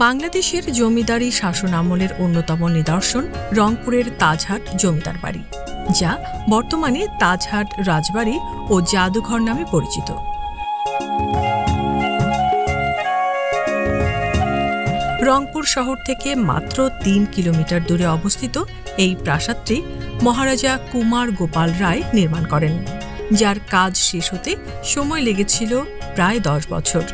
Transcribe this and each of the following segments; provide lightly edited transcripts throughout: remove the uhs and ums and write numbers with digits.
বাংলাদেশের জমিদারি শাসন আমলের অন্যতম নিদর্শন রংপুরের তাজহাট জমিদার বাড়ি, যা বর্তমানে তাজহাট রাজবাড়ি ও জাদুঘর নামে পরিচিত। রংপুর শহর থেকে মাত্র ৩ কিলোমিটার দূরে অবস্থিত এই প্রাসাদটি মহারাজা কুমার গোপাল রায় নির্মাণ করেন, যার কাজ শেষ হতে সময় লেগেছিল প্রায় ১০ বছর।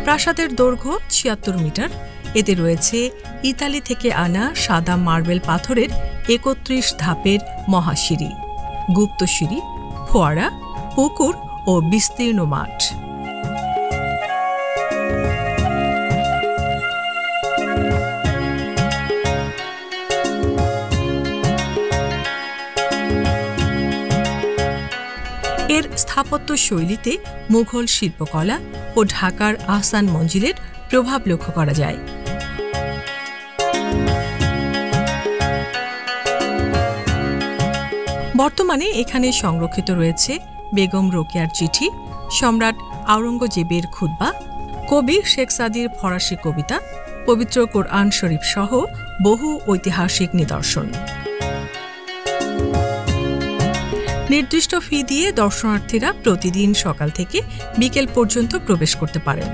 প্রাসাদের দৈর্ঘ্য ৭৬ মিটার। এতে রয়েছে ইতালি থেকে আনা সাদা মার্বেল পাথরের ৩১ ধাপের মহাসিঁড়ি, গুপ্তসিঁড়ি, ফোয়ারা, পুকুর ও বিস্তীর্ণ মাঠ। এর স্থাপত্য শৈলীতে মুঘল শিল্পকলা ও ঢাকার আহসান মঞ্জিলের প্রভাব লক্ষ্য করা যায়। বর্তমানে এখানে সংরক্ষিত রয়েছে বেগম রোকেয়ার চিঠি, সম্রাট আওরঙ্গজেবের খুতবা, কবি শেখ সাদির ফরাসি কবিতা, পবিত্র কোরআন শরীফ সহ বহু ঐতিহাসিক নিদর্শন। নির্দিষ্ট ফি দিয়ে দর্শনার্থীরা প্রতিদিন সকাল থেকে বিকেল পর্যন্ত প্রবেশ করতে পারেন।